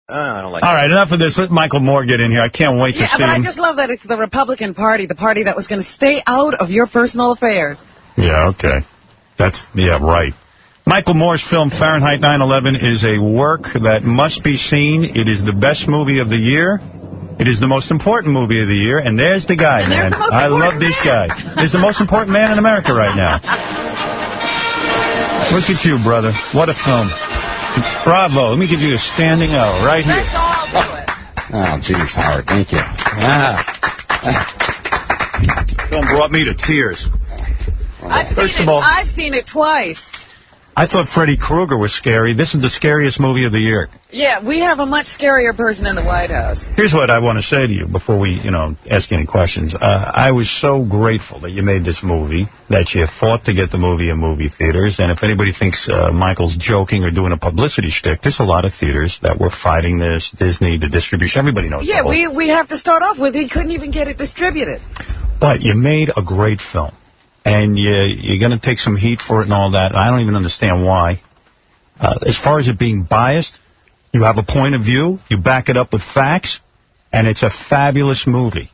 I don't like All right, enough of this. Let Michael Moore get in here. I can't wait to see him. Yeah, but I just love that it's the Republican Party, the party that was going to stay out of your personal affairs. Yeah, okay. Yeah, right. Michael Moore's film Fahrenheit 9/11 is a work that must be seen. It is the best movie of the year. It is the most important movie of the year. And there's the guy, man. I love this guy. He's the most important man in America right now. Look at you, brother. What a film. Bravo. Let me give you a standing O right here. Let's all do it. Oh, geez, Howard. Thank you. Film brought me to tears. I've seen it twice. I thought Freddy Krueger was scary. This is the scariest movie of the year. Yeah, we have a much scarier person in the White House. Here's what I want to say to you before we, ask any questions. I was so grateful that you made this movie, that you fought to get the movie in movie theaters. And if anybody thinks Michael's joking or doing a publicity shtick, there's a lot of theaters that were fighting this, Disney, the distribution. Everybody knows. Yeah, we have to start off with he couldn't even get it distributed. But you made a great film. And you're going to take some heat for it and all that. I don't even understand why. As far as it being biased, you have a point of view, you back it up with facts, and it's a fabulous movie.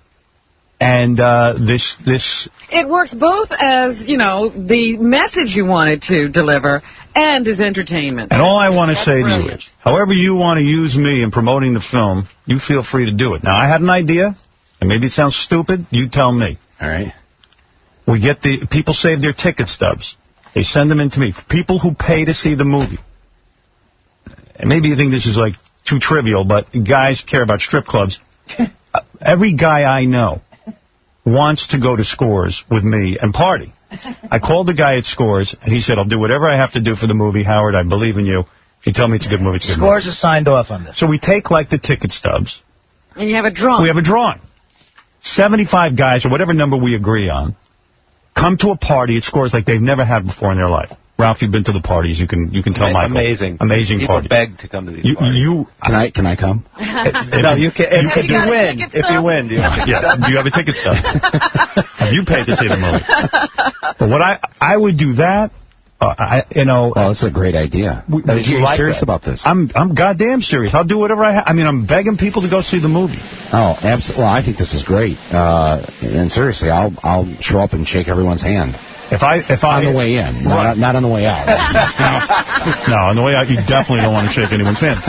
And this... It works both as, the message you wanted to deliver and as entertainment. And all I want to say to you is, however you want to use me in promoting the film, you feel free to do it. Now, I had an idea, and maybe it sounds stupid. You tell me. All right. We get people save their ticket stubs. They send them in to me. People who pay to see the movie. And maybe you think this is like too trivial, but guys care about strip clubs. Every guy I know wants to go to Scores with me and party. I called the guy at Scores, and he said, I'll do whatever I have to do for the movie. Howard, I believe in you. If you tell me it's a good movie, it's a good movie. Scores are signed off on this. So we take, like, the ticket stubs. And you have a drawing. We have a drawing. 75 guys, or whatever number we agree on, come to a party at Scores like they've never had before in their life. Ralph, you've been to the parties. You can tell Michael. Amazing Amazing party. People beg to come to these parties. Can I come? No, you can. If you win. If you win, do you have a ticket stub? Do you have a ticket stub? Have you paid to see the movie? But what I would do that. Well, it's a great idea. Are you serious about this? I'm goddamn serious. I'll do whatever I have. I mean, I'm begging people to go see the movie. Oh, absolutely. Well, I think this is great. And seriously, I'll show up and shake everyone's hand. If I on the way in, not on the way out. No, on the way out, you definitely don't want to shake anyone's hand.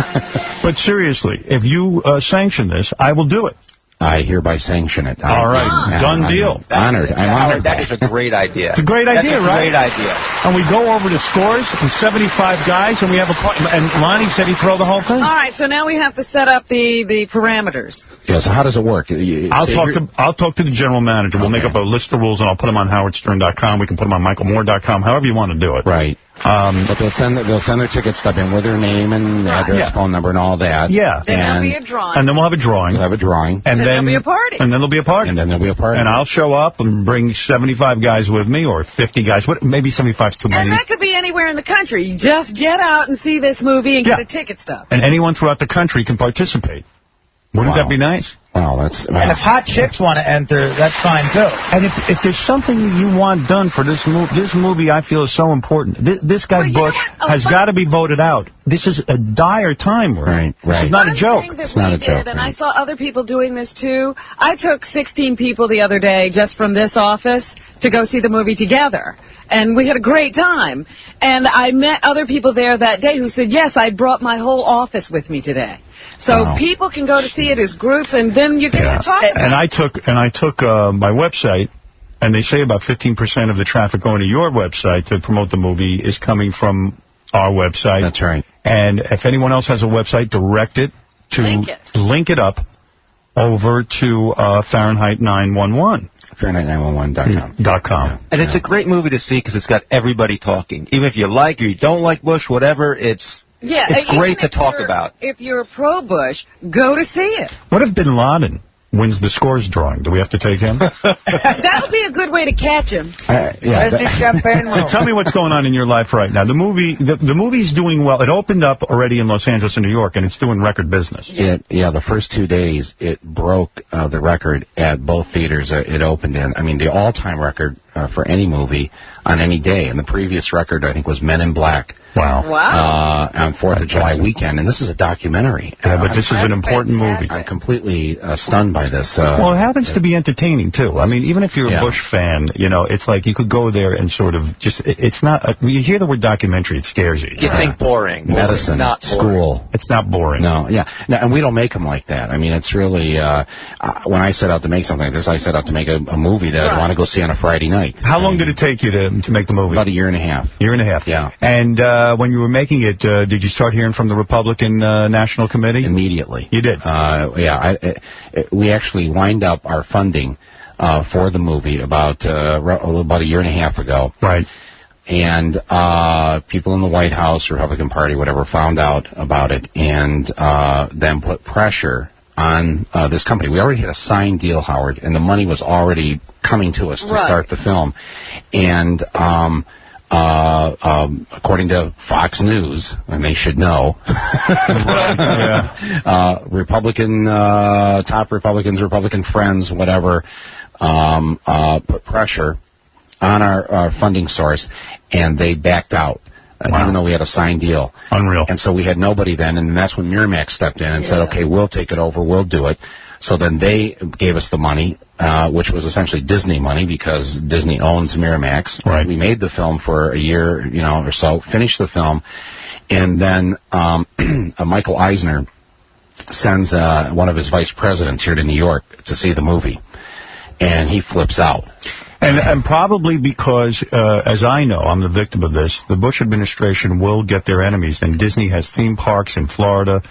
But seriously, if you sanction this, I will do it. I hereby sanction it. All right. Done deal. I'm honored. That is a great idea. It's a great idea, right? That's a great idea. And we go over to Scores and 75 guys, and we have and Lonnie said he'd throw the whole thing. All right, so now we have to set up the parameters. Yeah, so how does it work? I'll talk to the general manager. We'll make up a list of rules, and I'll put them on howardstern.com. We can put them on michaelmoore.com, however you want to do it. Right. But they'll send their ticket stub in with their name and address, phone number, and all that. Yeah. Then there'll be a drawing. And then we'll have a drawing. We'll have a drawing. And then there'll be a party. And then there'll be a party. And then there'll be a party. And I'll show up and bring 75 guys with me, or 50 guys. Maybe 75's too many. And that could be anywhere in the country. You just get out and see this movie and get a ticket stub. And anyone throughout the country can participate. Wouldn't that be nice? Wow, that's... And if hot chicks want to enter, that's fine, too. And if there's something you want done for this movie I feel is so important. This guy Bush has got to be voted out. This is a dire time. Right. This is not a joke. It's not a joke. And I saw other people doing this, too. I took 16 people the other day just from this office to go see the movie together. And we had a great time. And I met other people there that day who said, yes, I brought my whole office with me today. So people can go to see it as groups, and then you get to talk about it. And I took my website, and they say about 15% of the traffic going to your website to promote the movie is coming from our website. That's right. And if anyone else has a website, direct it to link it up over to Fahrenheit 911. Fahrenheit911.com. Yeah. And it's a great movie to see because it's got everybody talking. Even if you like or you don't like Bush, whatever, it's great to talk about. If you're pro-Bush, go to see it. What if Bin Laden wins the Scores drawing? Do we have to take him? That would be a good way to catch him. So tell me what's going on in your life right now. The movie's doing well. It opened up already in Los Angeles and New York, and it's doing record business. The first 2 days, it broke the record at both theaters it opened in. I mean, the all-time record for any movie on any day. And the previous record, I think, was Men in Black on 4th of July weekend, and this is a documentary. Yeah, but this is an important movie. I'm completely stunned by this. Well, it happens to be entertaining, too. I mean, even if you're a Bush fan, you know, it's like you could go there and sort of just, it's not, you hear the word documentary, it scares you. You think boring. Medicine, not school. It's not boring. No, no, and we don't make them like that. I mean, it's really, when I set out to make something like this, I set out to make a movie that I want to go see on a Friday night. How long did it take you to make the movie? About a year and a half. Year and a half. Yeah. And when you were making it, did you start hearing from the Republican National Committee? Immediately. You did? We actually lined up our funding for the movie about a year and a half ago. Right. And people in the White House, Republican Party, whatever, found out about it and then put pressure on this company. We already had a signed deal, Howard, and the money was already coming to us to start the film. And according to Fox News, and they should know, top Republicans, Republican friends, whatever, put pressure on our funding source, and they backed out. Even though we had a signed deal. Unreal. And so we had nobody then, and that's when Miramax stepped in and said, okay, we'll take it over, we'll do it. So then they gave us the money, which was essentially Disney money, because Disney owns Miramax. Right. We made the film for a year, or so, finished the film, and then Michael Eisner sends one of his vice presidents here to New York to see the movie, and he flips out. And probably because, as I know, I'm the victim of this, the Bush administration will get their enemies. And Disney has theme parks in Florida.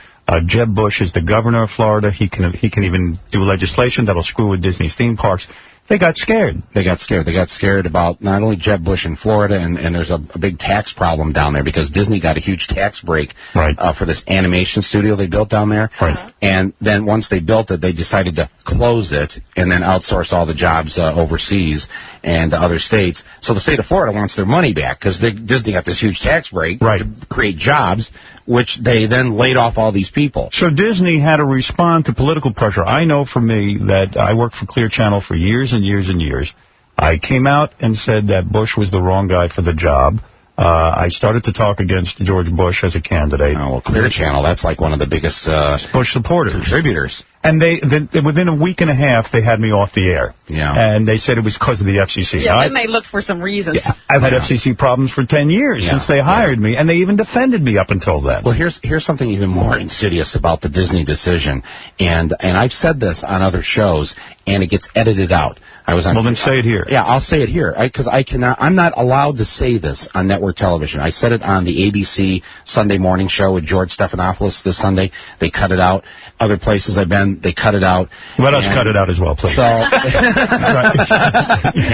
Jeb Bush is the governor of Florida. He can even do legislation that'll screw with Disney's theme parks. They got scared. They got scared about not only Jeb Bush in Florida, and there's a big tax problem down there because Disney got a huge tax break for this animation studio they built down there. Right. And then once they built it, they decided to close it and then outsource all the jobs overseas and to other states. So the state of Florida wants their money back because Disney got this huge tax break to create jobs, which they then laid off all these people. So Disney had to respond to political pressure. I know for me that I worked for Clear Channel for years and years and years. I came out and said that Bush was the wrong guy for the job. I started to talk against George Bush as a candidate. Oh, well, Clear Channel, that's like one of the biggest Bush supporters. Contributors. And they within a week and a half, they had me off the air. Yeah. And they said it was because of the FCC. Yeah, and they looked for some reasons. Yeah, I've had FCC problems for 10 years since they hired me, and they even defended me up until then. Well, here's something even more insidious about the Disney decision, and I've said this on other shows, and it gets edited out. Well, then say it here. Yeah, I'll say it here, because I'm not allowed to say this on network television. I said it on the ABC Sunday morning show with George Stephanopoulos this Sunday. They cut it out. Other places I've been, they cut it out. Let us cut it out as well, please. So, I'd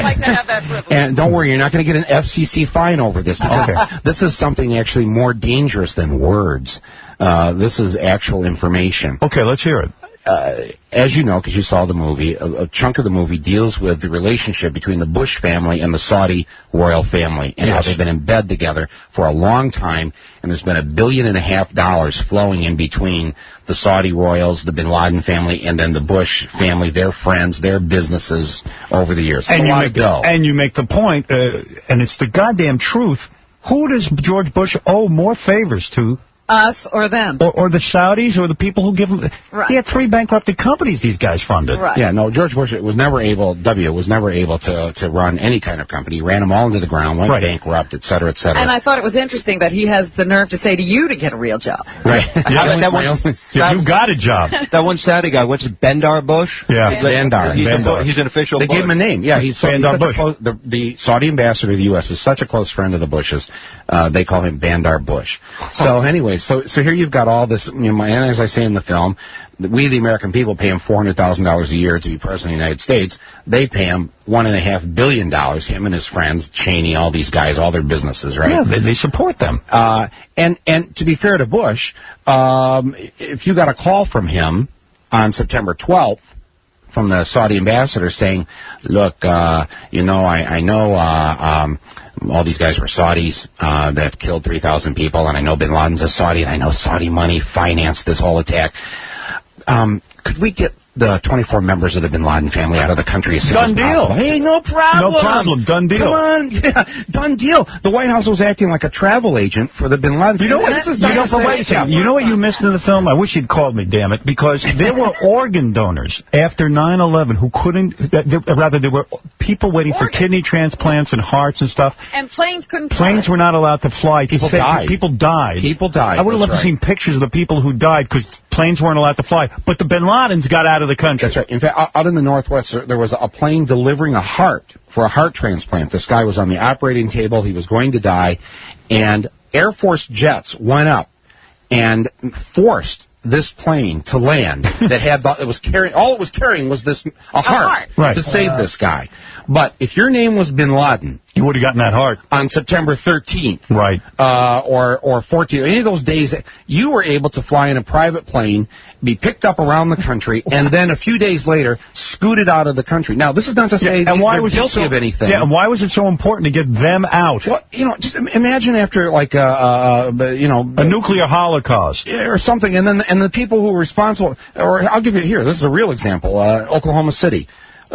like to have that privilege. And don't worry, you're not going to get an FCC fine over this, because this is something actually more dangerous than words. This is actual information. Okay, let's hear it. As you know, because you saw the movie, a chunk of the movie deals with the relationship between the Bush family and the Saudi royal family, and how they've been in bed together for a long time, and there's been $1.5 billion flowing in between the Saudi royals, the Bin Laden family, and then the Bush family, their friends, their businesses over the years. And you make the point, and it's the goddamn truth, who does George Bush owe more favors to? Us or them. Or the Saudis or the people who give them... Right. He had 3 bankrupted companies these guys funded. Right. Yeah, no, George Bush was never able to run any kind of company. He ran them all into the ground, went bankrupt, et cetera, et cetera. And I thought it was interesting that he has the nerve to say to you to get a real job. Right. You got a job. That one Saudi guy, what's it, Bandar Bush? Yeah, Bandar. He's an official They gave him a name. Yeah, he's Bandar Bush. The Saudi ambassador to the U.S. is such a close friend of the Bushes. They call him Bandar Bush. So anyway, so here you've got all this, and as I say in the film, we, the American people, pay him $400,000 a year to be president of the United States. They pay him $1.5 billion, him and his friends, Cheney, all these guys, all their businesses, right? Yeah, they support them. And to be fair to Bush, if you got a call from him on September 12th, from the Saudi ambassador saying, look, I know all these guys were Saudis that killed 3,000 people, and I know Bin Laden's a Saudi, and I know Saudi money financed this whole attack. could we get the 24 members of the Bin Laden family out of the country as soon as possible? Done deal. Hey, no problem. No problem. Done deal. Come on. Yeah, done deal. The White House was acting like a travel agent for the Bin Laden family. You know what? You know what you missed in the film? I wish you'd called me, damn it, because there were organ donors after 9/11 who couldn't, there were people waiting for kidney transplants and hearts and stuff. And planes couldn't fly. Planes were not allowed to fly. People died. People died. I would have loved to see pictures of the people who died because planes weren't allowed to fly. But the Bin Ladens got out of the country. That's right. In fact, out in the Northwest, there was a plane delivering a heart for a heart transplant. This guy was on the operating table. He was going to die. And Air Force jets went up and forced this plane to land that had all it was carrying was a heart to save this guy. But if your name was Bin Laden, you would have gotten that heart on September 13th, right? Or 14th, any of those days, you were able to fly in a private plane, be picked up around the country, and then a few days later scooted out of the country. Now, this is not to say they're guilty of anything. Yeah, and why was it so important to get them out? Well, just imagine after like a nuclear holocaust or something, and the people who were responsible. Or I'll give you here. This is a real example. Oklahoma City.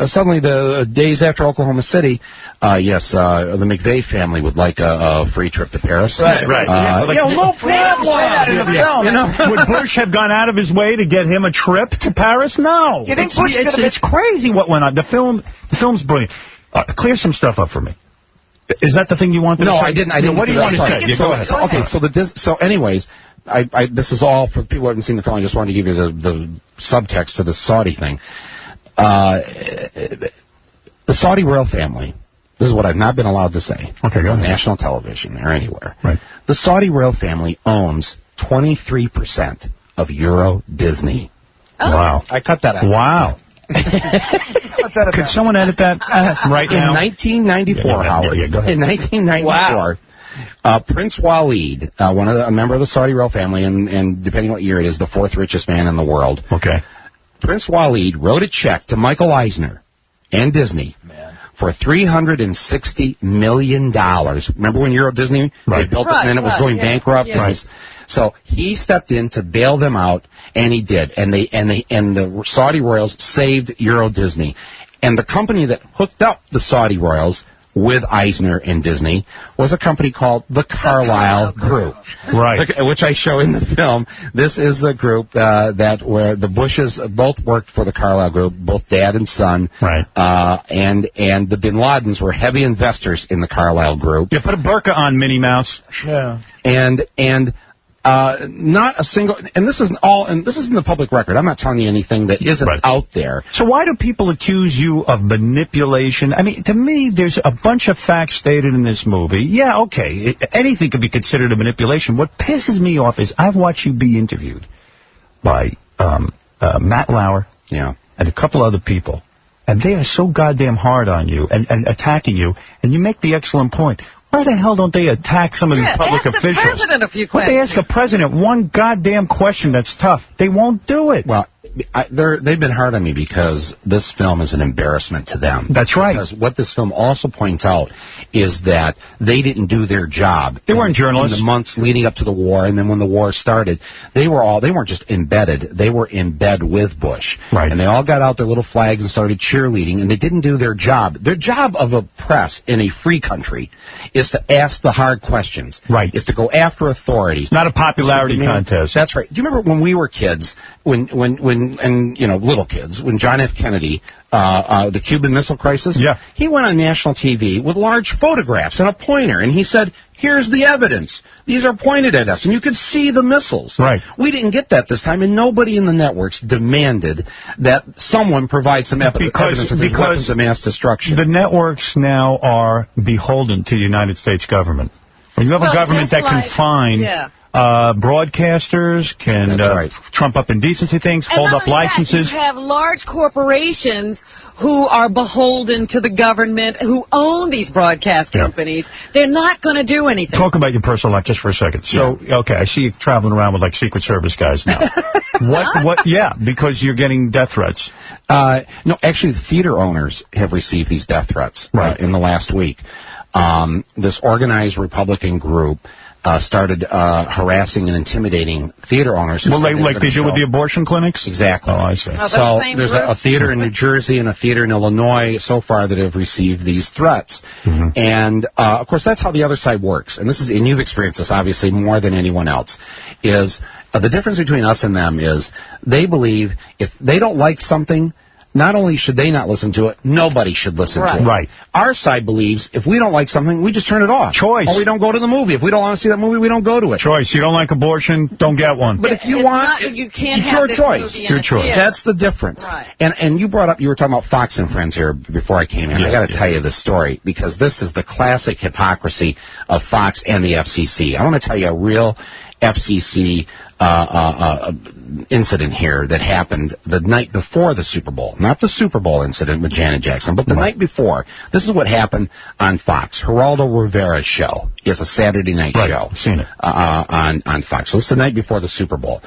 Suddenly, the days after Oklahoma City, the McVeigh family would like a free trip to Paris. Right. No problem. Would Bush have gone out of his way to get him a trip to Paris? No. You think Bush it's crazy what went on. The film's brilliant. Clear some stuff up for me. Is that the thing you wanted to say? No, I didn't. What do you want to say? Yeah, go ahead. Okay, so anyways, this is all for people who haven't seen the film. I just wanted to give you the subtext to the Saudi thing. The Saudi royal family, this is what I've not been allowed to say on national television or anywhere. Right. The Saudi royal family owns 23% of Euro Disney. Oh. Wow. I cut that out. Wow. Could someone edit that right now? In 1994, Howard. In 1994, Prince Walid, a member of the Saudi royal family, and depending what year it is, the fourth richest man in the world. Okay. Prince Walid wrote a check to Michael Eisner and Disney for $360 million. Remember when Euro Disney they built it and then it was going bankrupt? Yeah. Right. So he stepped in to bail them out, and he did. And the Saudi royals saved Euro Disney. And the company that hooked up the Saudi royals with Eisner and Disney was a company called the Carlyle Group, right? Which I show in the film. This is the group where the Bushes both worked for the Carlyle Group, both dad and son, right? And the Bin Ladens were heavy investors in the Carlyle Group. Yeah, put a burqa on, Minnie Mouse. Yeah, and not a single, and this is in the public record. I'm not telling you anything that isn't out there. So why do people accuse you of manipulation? I mean, to me, there's a bunch of facts stated in this movie. Yeah, okay, anything could be considered a manipulation. What pisses me off is I've watched you be interviewed by Matt Lauer and a couple other people, and they are so goddamn hard on you and attacking you, and you make the excellent point. Why the hell don't they attack some of these public officials? Ask the president a few questions. They ask a president one goddamn question that's tough. They won't do it. Well, they've been hard on me because this film is an embarrassment to them. That's right. Because what this film also points out is that they didn't do their job. They weren't journalists. In the months leading up to the war, and then when the war started, they weren't just embedded. They were in bed with Bush. Right. And they all got out their little flags and started cheerleading, and they didn't do their job. Their job of a press in a free country is to ask the hard questions. Right. Is to go after authorities. Not a popularity contest. That's right. Do you remember when we were kids, when little kids, when John F. Kennedy, the Cuban Missile Crisis, he went on national TV with large photographs and a pointer, and he said, here's the evidence. These are pointed at us, and you could see the missiles. Right. We didn't get that this time, and nobody in the networks demanded that someone provide some evidence of these weapons of mass destruction. The networks now are beholden to the United States government. When you have a government that can find broadcasters, can trump up indecency things, hold up licenses. You have large corporations who are beholden to the government, who own these broadcast companies. They're not going to do anything. Talk about your personal life just for a second. So, okay, I see you traveling around with, like, Secret Service guys now. What? Yeah, because you're getting death threats. No, actually, the theater owners have received these death threats in the last week. This organized Republican group started harassing and intimidating theater owners. Well, like they do with the abortion clinics? Exactly. Oh, I see. So there's a theater in New Jersey and a theater in Illinois so far that have received these threats. And, of course, that's how the other side works. And you've experienced this, obviously, more than anyone else, is the difference between us and them is they believe if they don't like something, not only should they not listen to it, nobody should listen to it. Right. Our side believes if we don't like something, we just turn it off. Choice. Or we don't go to the movie. If we don't want to see that movie, we don't go to it. Choice. You don't like abortion, don't get one. But if you want, you can't it's have your choice. Your choice. That's the difference. Right. And you were talking about Fox and Friends here before I came in. I got to tell you this story because this is the classic hypocrisy of Fox and the FCC. I want to tell you a real FCC incident here that happened the night before the Super Bowl. Not the Super Bowl incident with Janet Jackson, but the night before. This is what happened on Fox. Geraldo Rivera's show. It's a Saturday night show. I've seen it. On Fox. So it's the night before the Super Bowl.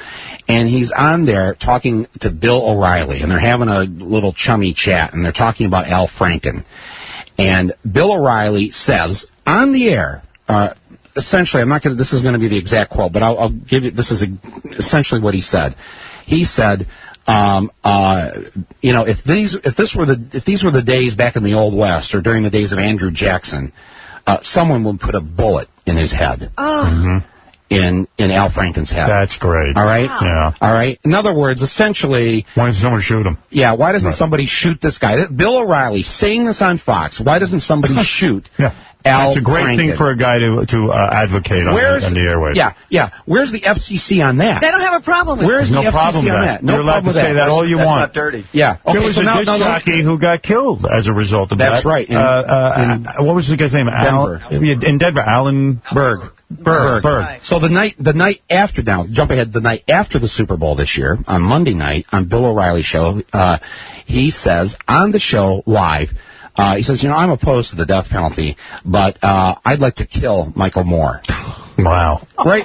And he's on there talking to Bill O'Reilly, and they're having a little chummy chat, and they're talking about Al Franken. And Bill O'Reilly says, on the air, essentially, this is going to be the exact quote, but I'll give you, this is essentially what he said. He said, if these were the days back in the Old West or during the days of Andrew Jackson, someone would put a bullet in his head. In Al Franken's head. That's great. All right? Wow. Yeah. All right? In other words, essentially... Why doesn't someone shoot him? Yeah, why doesn't somebody shoot this guy? Bill O'Reilly saying this on Fox. Why doesn't somebody shoot Al That's a great Franken? thing for a guy to advocate on the airwaves. Yeah. Where's the FCC on that? They don't have a problem with Where's no the problem FCC with on that. that? No You're allowed problem to say that all you want. That's not dirty. Yeah. There was a disc jockey who got killed as a result of that. That's right. What was the guy's name? Denver. In Denver, Alan Berg. Right. So the night after, now jump ahead, the night after the Super Bowl this year, on Monday night, on Bill O'Reilly's show, he says on the show live, he says, I'm opposed to the death penalty, but I'd like to kill Michael Moore. Wow. Right?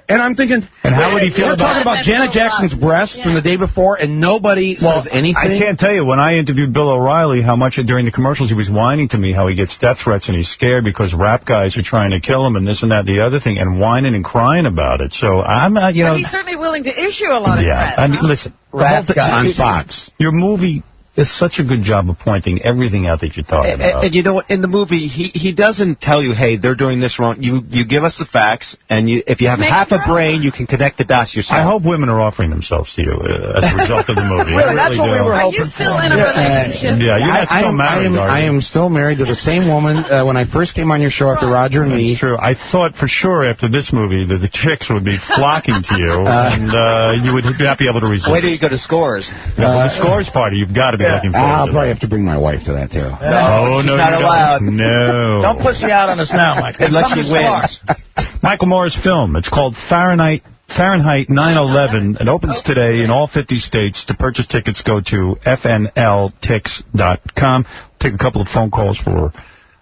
And I'm thinking, and how would he feel we're talking about Janet Jackson's breasts from the day before, and nobody says anything? I can't tell you, when I interviewed Bill O'Reilly, how much during the commercials he was whining to me, how he gets death threats and he's scared because rap guys are trying to kill him and this and that, the other thing, and whining and crying about it. So I'm not, But he's certainly willing to issue a lot of threats. I mean, listen, on Fox. Your movie does such a good job of pointing everything out that you're talking about. And you know what? In the movie, he doesn't tell you, hey, they're doing this wrong. You give us the facts, and if you have half a brain, you can connect the dots yourself. I hope women are offering themselves to you as a result of the movie. Really, that's what we were hoping for. Are you still in a relationship? Yeah, you're not still married, I am still married to the same woman when I first came on your show after Roger and me. That's true. I thought for sure after this movie that the chicks would be flocking to you, and you would not be able to resist. Wait till you go to Scores. The Scores party, you've got to be looking forward to. I'll probably have to bring my wife to that, too. No, she's not allowed. No. Don't pussy out on us now, Michael. Unless she wins. Michael Moore's film. It's called Fahrenheit 9/11. It opens today in all 50 states. To purchase tickets, go to fnltix.com. Take a couple of phone calls for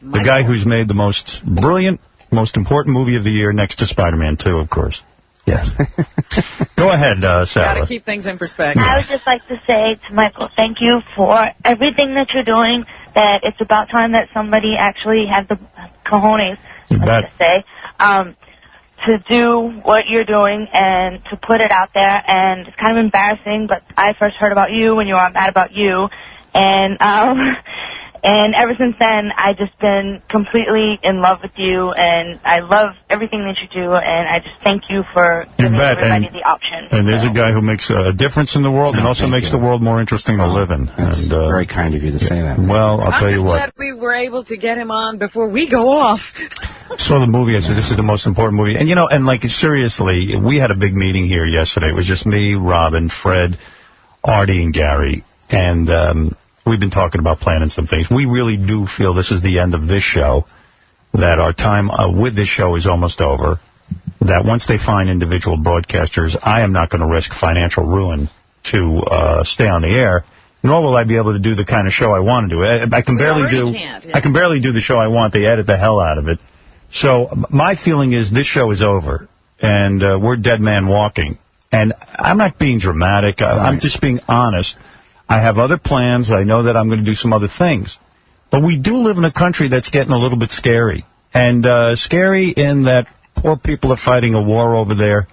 the guy who's made the most brilliant, most important movie of the year, next to Spider-Man 2, of course. Yes. Go ahead, Sarah. Got to keep things in perspective. I would just like to say to Michael, thank you for everything that you're doing, that it's about time that somebody actually had the cojones, let's just say, to do what you're doing and to put it out there. And it's kind of embarrassing, but I first heard about you when you were Mad About You. And ever since then, I've just been completely in love with you, and I love everything that you do, and I just thank you for giving everybody the option. And there's a guy who makes a difference in the world and also makes the world more interesting to live in. That's very kind of you to say that. Well, I'll tell you what. I'm just glad we were able to get him on before we go off. I saw the movie. I said, this is the most important movie. And, seriously, we had a big meeting here yesterday. It was just me, Robin, Fred, Artie, and Gary. And we've been talking about planning some things. We really do feel this is the end of this show, that our time with this show is almost over, that once they find individual broadcasters, I am not going to risk financial ruin to stay on the air, nor will I be able to do the kind of show I want to do. I can barely do the show I want. They edit the hell out of it. So my feeling is this show is over, and we're dead man walking. And I'm not being dramatic. I'm just being honest. I have other plans. I know that I'm going to do some other things. But we do live in a country that's getting a little bit scary. And scary in that poor people are fighting a war over there.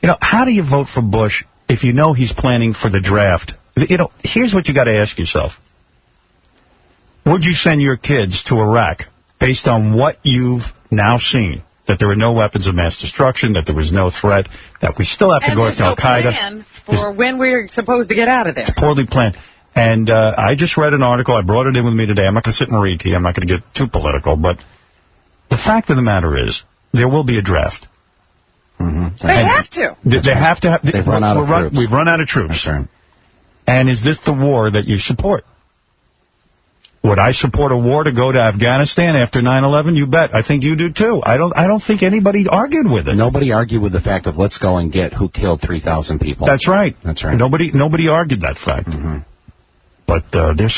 You know, how do you vote for Bush if you know he's planning for the draft? You know, here's what you got to ask yourself. Would you send your kids to Iraq based on what you've now seen? That there were no weapons of mass destruction, that there was no threat, that we still have to go to Al-Qaeda. And for when we're supposed to get out of there. It's poorly planned. And I just read an article. I brought it in with me today. I'm not going to sit and read to you. I'm not going to get too political. But the fact of the matter is, there will be a draft. Mm-hmm. They have to. They have to. They've run out of troops. We've run out of troops. That's right. And is this the war that you support? Would I support a war to go to Afghanistan after 9/11? You bet. I think you do too. I don't think anybody argued with it. Nobody argued with the fact of let's go and get who killed 3,000 people. That's right. That's right. Nobody argued that fact. Mm-hmm. But there's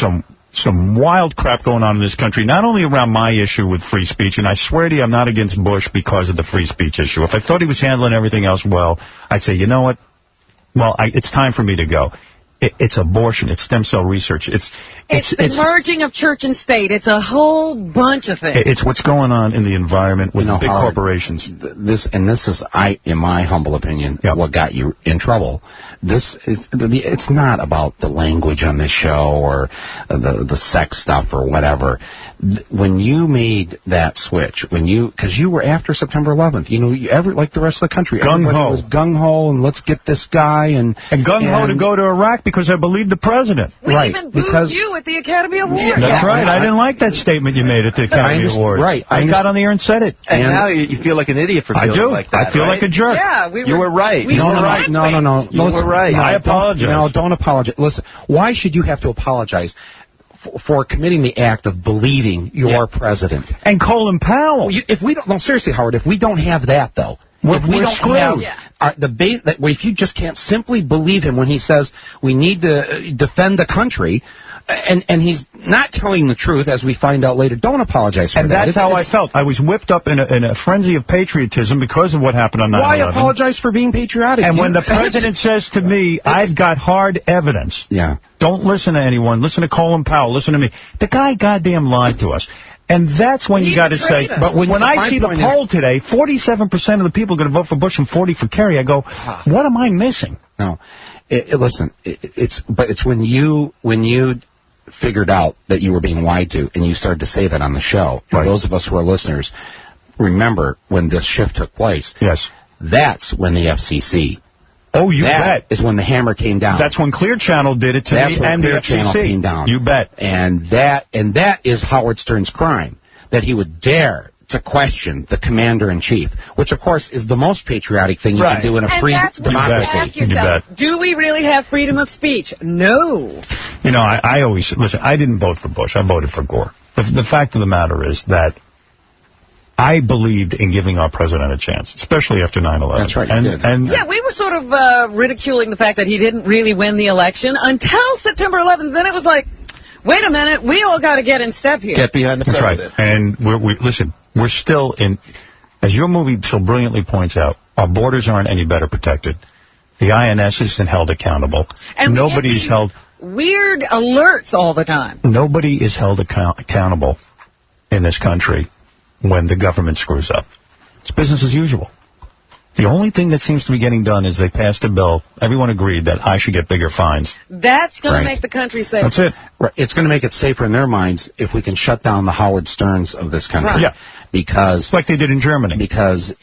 some wild crap going on in this country, not only around my issue with free speech, and I swear to you I'm not against Bush because of the free speech issue. If I thought he was handling everything else well, I'd say, you know what? Well, it's time for me to go. It's abortion. It's stem cell research. It's the merging of church and state. It's a whole bunch of things. It's what's going on in the environment with big corporations. This is, in my humble opinion, what got you in trouble. It's not about the language on this show or the sex stuff or whatever. When you made that switch, because you were after September 11th, like the rest of the country, everybody was gung-ho and let's get this guy and gung-ho to go to Iraq because I believe the president. We even booed you at the Academy Awards. That's right. I didn't like that statement you made at the Academy Awards. Right. I got on the air and said it. And now you feel like an idiot for feeling like that. I feel like a jerk. Yeah, you were right. No. You were right. I apologize. No, don't apologize. Listen, why should you have to apologize for committing the act of believing your president? And Colin Powell. Seriously, Howard, if we don't have that, though, if we don't have if you just can't simply believe him when he says we need to defend the country, and he's not telling the truth, as we find out later, don't apologize for that. And that's how I felt. I was whipped up in a frenzy of patriotism because of what happened on 9/11. Why apologize for being patriotic? And when the president says to me, I've got hard evidence, don't listen to anyone, listen to Colin Powell, listen to me. The guy goddamn lied to us. And that's when you got to say, but when I see the poll today, 47% of the people are going to vote for Bush and 40% for Kerry, I go, what am I missing? No. Listen, it's when you figured out that you were being lied to and you started to say that on the show. For those of us who are listeners, remember when this shift took place. Yes. That's when the FCC. Oh, you bet. Is when the hammer came down. That's when Clear Channel did it to me and the FCC. Channel came down. You bet. And that is Howard Stern's crime, that he would dare to question the commander-in-chief, which, of course, is the most patriotic thing you can do in a free democracy. Ask yourself, do we really have freedom of speech? No. You know, I always, listen, I didn't vote for Bush. I voted for Gore. The fact of the matter is that I believed in giving our president a chance, especially after 9/11. That's right. Yeah, we were sort of ridiculing the fact that he didn't really win the election until September 11th. Then it was like, wait a minute, we all got to get in step here. Get behind the president. That's right. And listen, we're still in, as your movie so brilliantly points out, our borders aren't any better protected. The INS isn't held accountable. And nobody's held. Weird alerts all the time. Nobody is held accountable in this country when the government screws up. It's business as usual. The only thing that seems to be getting done is they passed a bill. Everyone agreed that I should get bigger fines. That's going to make the country safer. That's it. Right. It's going to make it safer in their minds if we can shut down the Howard Sterns of this country. Right. Yeah. Because like they did in Germany. Because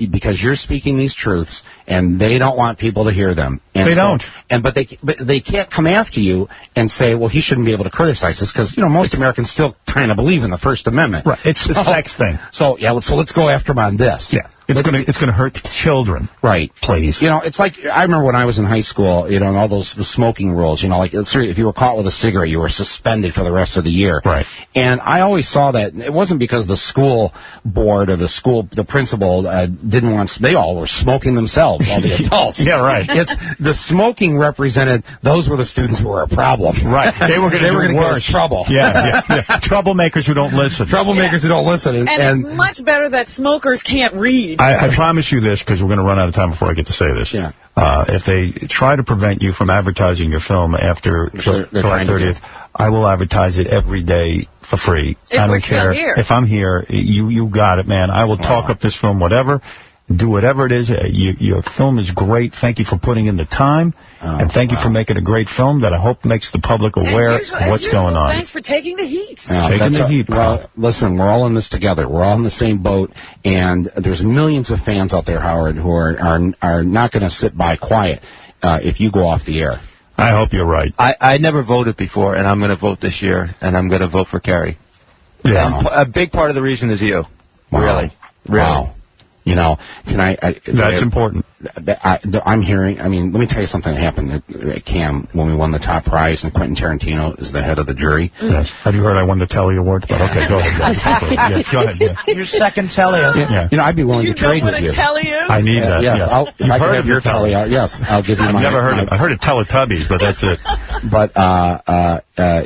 you're speaking these truths, and they don't want people to hear them. And they don't. But they can't come after you and say, well, he shouldn't be able to criticize us, because most Americans still kind of believe in the First Amendment. Right. It's the sex thing. So let's go after him on this. Yeah. It's gonna hurt children. Right. Please. It's like, I remember when I was in high school, and all the smoking rules, like if you were caught with a cigarette, you were suspended for the rest of the year. Right. And I always saw that it wasn't because the school board or the principal didn't want, they all were smoking themselves, all the adults. Yeah, right. It's the smoking represented, those were the students who were a problem. Right. They were going to get us trouble. Yeah. Troublemakers who don't listen. Troublemakers who don't listen. And it's much better that smokers can't read. I promise you this, because we're going to run out of time before I get to say this. Yeah. If they try to prevent you from advertising your film after July 30th, I will advertise it every day for free. I don't care. If I'm here, you got it, man. I will talk up this film, whatever. Do whatever it is. Your film is great. Thank you for putting in the time. And thank you for making a great film that I hope makes the public aware of what's going on. Thanks for taking the heat. Taking the heat. Well, listen, we're all in this together. We're all in the same boat, and there's millions of fans out there, Howard, who are not going to sit by quiet if you go off the air. I hope you're right. I never voted before, and I'm going to vote this year, and I'm going to vote for Kerry. Yeah. A big part of the reason is you. Wow. Really. Wow. You know, tonight... That's important. I'm hearing... I mean, let me tell you something that happened at CAM when we won the top prize, and Quentin Tarantino is the head of the jury. Yes. Have you heard I won the Telly Award? But okay, go ahead. Yes, go ahead. Yeah. Your second Telly. Yeah. You know, I'd be willing to trade with you. I need that. Yes, yeah. if I could have your Telly. Yes, I'll give you I've my... never heard it. I heard of Teletubbies, but that's it. But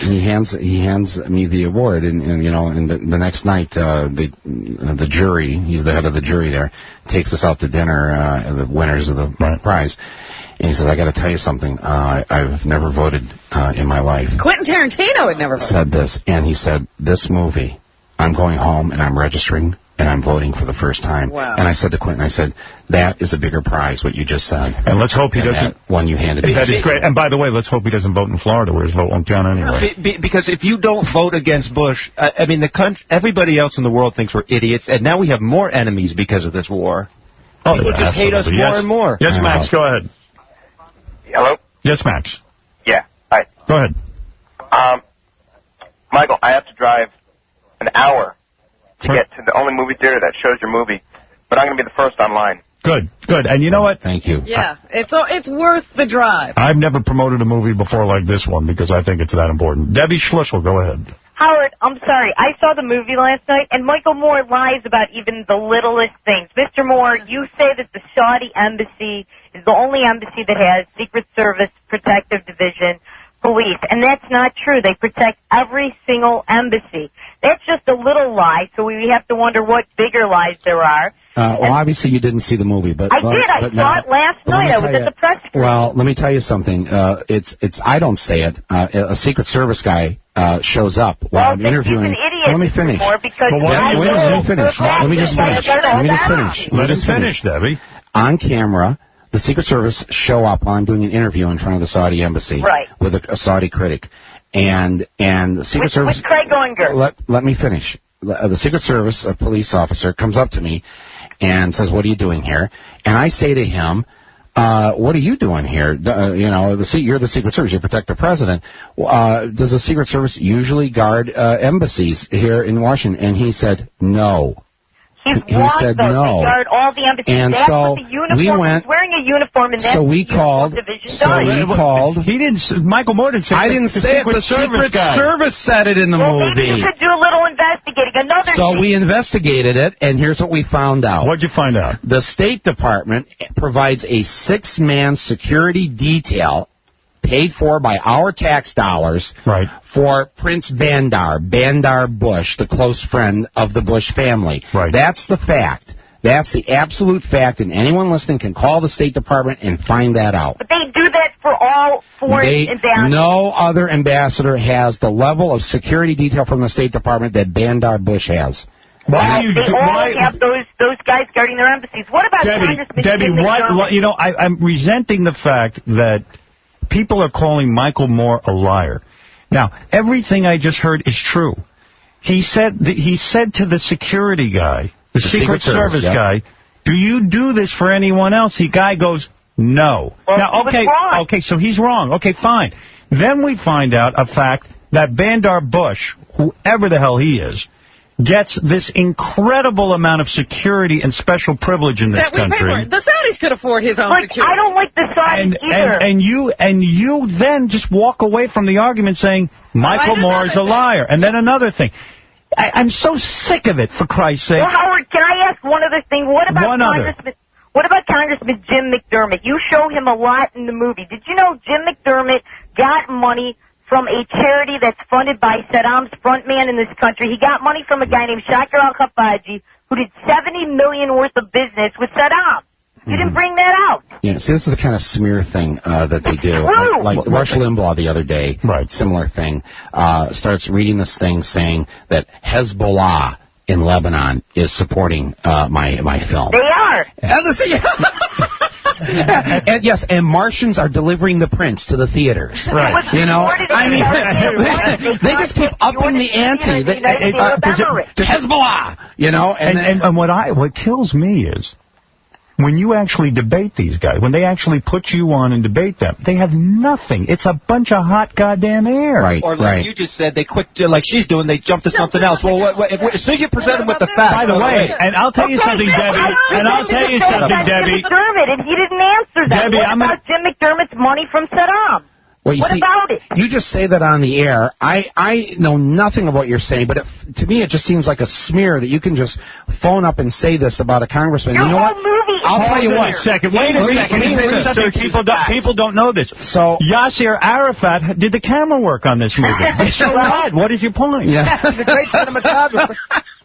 he hands me the award, and you know, and the next night the jury, he's the head of the jury there, takes us out to dinner, the winners of the prize, and he says, I got to tell you something, I've never voted in my life. Quentin Tarantino had never voted. Said this, and he said, this movie, I'm going home and I'm registering and I'm voting for the first time. Wow. And I said to Quentin, I said, that is a bigger prize, what you just said. And let's hope he doesn't... That one you handed me. That is great. And by the way, let's hope he doesn't vote in Florida, where his vote won't count anyway. Because if you don't vote against Bush, I mean, everybody else in the world thinks we're idiots, and now we have more enemies because of this war. Oh, people just hate us more and more. Yes, Max, go ahead. Hello? Yes, Max. Yeah, hi. Go ahead. Michael, I have to drive an hour to get to the only movie theater that shows your movie, but I'm going to be the first online. Good, good. And you know what? Thank you. Yeah, it's worth the drive. I've never promoted a movie before like this one because I think it's that important. Debbie Schlussel, go ahead. Howard, I'm sorry. I saw the movie last night, and Michael Moore lies about even the littlest things. Mr. Moore, you say that the Saudi embassy is the only embassy that has Secret Service Protective Division police, and that's not true. They protect every single embassy. That's just a little lie, so we have to wonder what bigger lies there are. Well, obviously you didn't see the movie, but I did. I saw it last night. I was at the press screen. Well, let me tell you something. It's. I don't say it. A Secret Service guy shows up while I'm interviewing. He's an idiot. Let me finish. Let me finish. Let me just finish, Debbie. On camera, the Secret Service show up while I'm doing an interview in front of the Saudi embassy with a Saudi critic, and the Secret Service. With Craig Goinger. Let me finish. The Secret Service, a police officer, comes up to me and says, "What are you doing here?" And I say to him, "What are you doing here? You know, you're the Secret Service. You protect the president. Does the Secret Service usually guard embassies here in Washington?" And he said, "No." He said no. They guard all the embassies. And that's so what the uniform. we went. He's wearing a uniform, and that's so we the called. division So we called. He didn't. Michael Moore didn't say. I didn't say it. The Secret Service said it in the movie. Maybe you could do a little investigating. So we investigated it, and here's what we found out. What'd you find out? The State Department provides a 6-man security detail paid for by our tax dollars for Prince Bandar Bush, the close friend of the Bush family. Right. That's the fact. That's the absolute fact, and anyone listening can call the State Department and find that out. But they do that for all foreign ambassadors. No other ambassador has the level of security detail from the State Department that Bandar Bush has. Why they all have those guys guarding their embassies. What about Congressman Debbie, Jim McDermott? You know, I'm resenting the fact that people are calling Michael Moore a liar. Now, everything I just heard is true. He said to the security guy, the Secret Service guy, "Do you do this for anyone else?" The guy goes, "No." Well, now, okay, so he's wrong. Okay, fine. Then we find out a fact that Bandar Bush, whoever the hell he is, gets this incredible amount of security and special privilege in this country. The Saudis could afford his own security. I don't like the Saudis either. And you then just walk away from the argument saying Michael Moore is a liar. And then another thing. I'm so sick of it, for Christ's sake. Well, Howard, can I ask one other thing? What about Congressman Jim McDermott? You show him a lot in the movie. Did you know Jim McDermott got money from a charity that's funded by Saddam's frontman in this country? He got money from a guy named Shakir al-Khafaji, who did $70 million worth of business with Saddam. You didn't bring that out. Yeah, see, this is the kind of smear thing that they do. Like Rush Limbaugh the other day, similar thing, starts reading this thing saying that Hezbollah in Lebanon is supporting my film. They are. theater. And yes, and Martians are delivering the prince to the theaters. Right. You know, I mean, they just keep upping the ante. Hezbollah, you know, and what kills me is when you actually debate these guys, when they actually put you on and debate them, they have nothing. It's a bunch of hot goddamn air. Right. Or like you just said, they quit like she's doing. They jump to something else. Well, as soon as you present them with the facts. By the way, and I'll tell you something, Debbie. And I'll tell you something, Debbie. McDermott, and he didn't answer that. Debbie, what about Jim McDermott's money from Saddam? Well, what about it? You just say that on the air. I know nothing of what you're saying, but to me it just seems like a smear that you can just phone up and say this about a congressman. Your you know whole what? movie. I'll tell you what. Wait a second. People don't know this. So Yasser Arafat did the camera work on this movie. So what? What is your point? Yeah. He's a great cinematographer.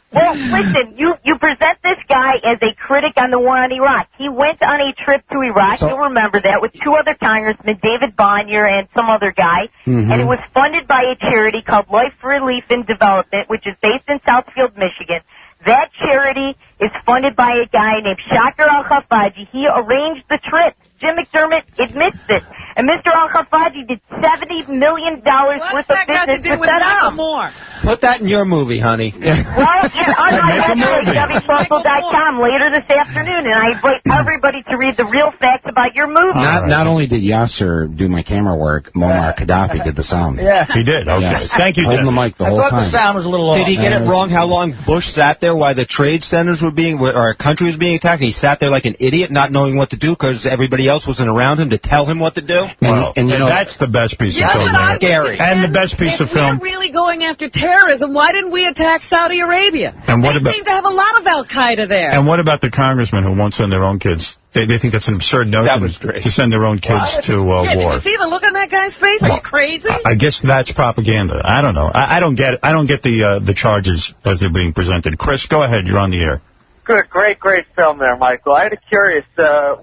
Well, listen, you present this guy as a critic on the war on Iraq. He went on a trip to Iraq, you'll remember that, with 2 other congressmen, David Bonnier and some other guy, and it was funded by a charity called Life Relief and Development, which is based in Southfield, Michigan. That charity is funded by a guy named Shakir Al-Khafaji. He arranged the trip. Jim McDermott admits this. And Mr. Al-Khafaji did $70 million worth of business with Saddam. Put that in your movie, honey. Well, it's on my website, DebbieSparkle.com, later this afternoon, and I invite everybody to read the real facts about your movie. Not only did Yasser do my camera work, Muammar Gaddafi did the sound. Yeah. He did. Okay. Yes. Thank you, Holding the mic the whole I thought time. the sound was a little off. Did he get it wrong how long Bush sat there while the trade centers were being, or our country was being attacked, and he sat there like an idiot not knowing what to do because everybody else wasn't around him to tell him what to do? And you know, that's the best piece of film. Scary. And the best piece of film. If we're really going after terrorism, why didn't we attack Saudi Arabia? And what they seem to have a lot of Al-Qaeda there. And what about the congressmen who won't send their own kids? They think that's an absurd notion to send their own kids to war. Did you see the look on that guy's face? Are you crazy? I guess that's propaganda. I don't know. I don't get it. I don't get the charges as they're being presented. Chris, go ahead. You're on the air. Good, great film there, Michael. I had a curious,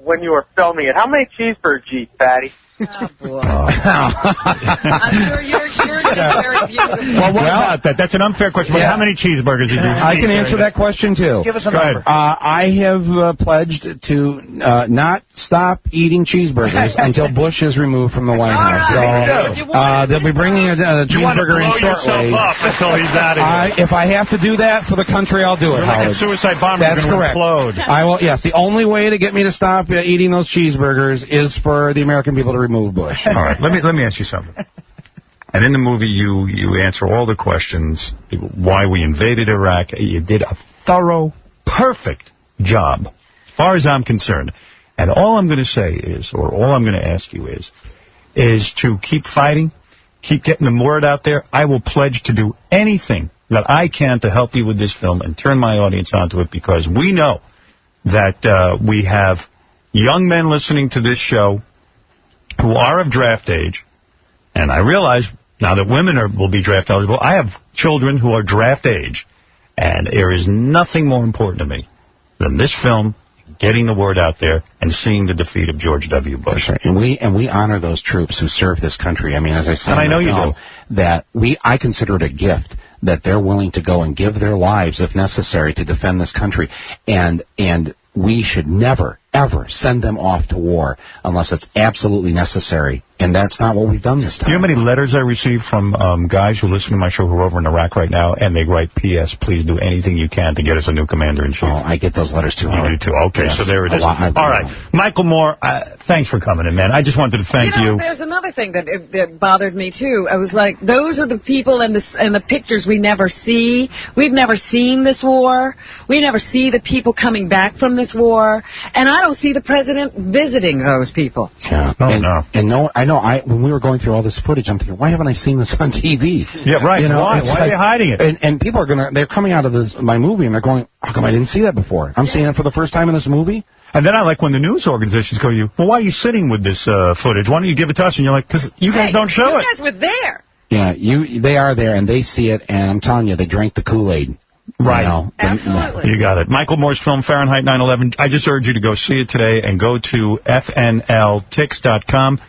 when you were filming it, how many cheeseburgers did you eat, Patty? Oh, boy. I'm sure you're very beautiful. Well, what about that? That's an unfair question. But how many cheeseburgers did you eat? I can answer that question, too. Give us a number. I have pledged to not stop eating cheeseburgers until Bush is removed from the White House. So they'll be bringing a cheeseburger in shortly. Until he's out of here. If I have to do that for the country, I'll do it. You're like a suicide bomber. That's correct. Implode. I will. Yes, the only way to get me to stop eating those cheeseburgers is for the American people to remove Bush. All right, let me ask you something. And in the movie, you answer all the questions, why we invaded Iraq. You did a thorough, perfect job, as far as I'm concerned. And all I'm going to say is, or all I'm going to ask you is to keep fighting, keep getting the word out there. I will pledge to do anything that I can to help you with this film and turn my audience onto it, because we know that we have young men listening to this show who are of draft age, and I realize now that women will be draft eligible, I have children who are draft age, and there is nothing more important to me than this film, getting the word out there, and seeing the defeat of George W. Bush. That's right. And we honor those troops who serve this country. I mean, as I said, and I know you do. That I consider it a gift that they're willing to go and give their lives, if necessary, to defend this country, and we should never, ever send them off to war unless it's absolutely necessary. And that's not what we've done this time. Do you know how many letters I receive from guys who listen to my show who are over in Iraq right now, and they write, P.S., please do anything you can to get us a new commander-in-chief? Oh, I get those letters, too. You do, too. Okay, yes. So there it is. All right. Know. Michael Moore, thanks for coming in, man. I just wanted to thank you. There's another thing that bothered me, too. I was like, those are the people and the pictures we never see. We've never seen this war. We never see the people coming back from this war. And I don't see the president visiting those people. Yeah. When we were going through all this footage, I'm thinking, why haven't I seen this on TV? Yeah, right. You know, why are they hiding it? And people are they're coming out of my movie and they're going, how come I didn't see that before? I'm seeing it for the first time in this movie. And then I like when the news organizations go to you, well, why are you sitting with this footage? Why don't you give it to us? And you're like, because you guys don't show it. You guys were there. Yeah, they are there and they see it, and I'm telling you, they drank the Kool-Aid. Right. You know, Absolutely. You got it. Michael Moore's film, Fahrenheit 9/11. I just urge you to go see it today and go to FNLTix.com.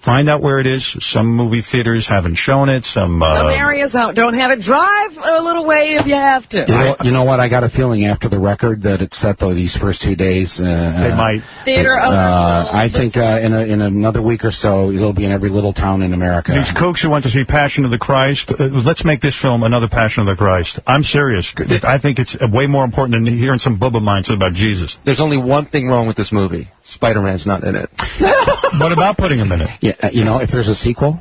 Find out where it is. Some movie theaters haven't shown it. Some areas don't have it. Drive a little way if you have to. You know what? I got a feeling after the record that it's set, though, these first 2 days. They might. Theater I think in another week or so, it'll be in every little town in America. These kooks who went to see Passion of the Christ, let's make this film another Passion of the Christ. I'm serious. I think it's way more important than hearing some booba minds about Jesus. There's only one thing wrong with this movie. Spider-Man's not in it. What about putting him in it? Yeah, if there's a sequel,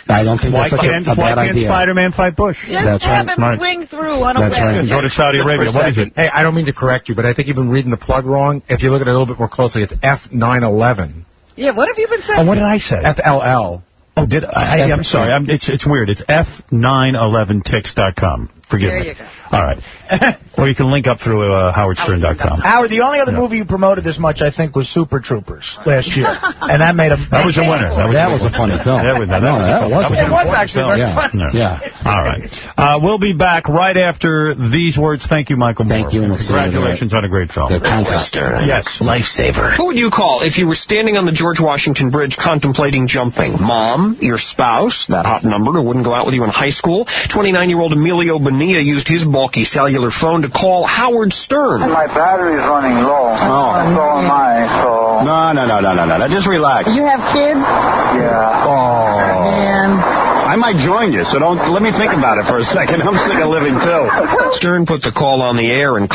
I don't think that's a bad idea. Why can't Spider-Man fight Bush? Just have him swing through on a That's right. Go to Saudi Arabia. What is it? Hey, I don't mean to correct you, but I think you've been reading the plug wrong. If you look at it a little bit more closely, it's F911. Yeah, what have you been saying? Oh, what did I say? FLL. Oh, did I? I'm sorry. It's weird. It's F911tix.com. Forgive me. There you go. All right. Or you can link up through howardstern.com. Howard, the only other movie you promoted this much, I think, was Super Troopers last year. And that made a... That was a winner. That was a funny film. It was actually very funny. Yeah. All right. We'll be back right after these words. Thank you, Michael Moore. Thank you. And congratulations on a great film. Yes. Lifesaver. Who would you call if you were standing on the George Washington Bridge contemplating jumping? Mom, your spouse, that hot number who wouldn't go out with you in high school. 29-year-old Emilio Bonilla used his bulky cellular phone to call Howard Stern. My battery's running low. Oh. So am I, so... No. Just relax. You have kids? Yeah. Oh. Man. I might join you, so let me think about it for a second. I'm sick of living, too. Stern put the call on the air and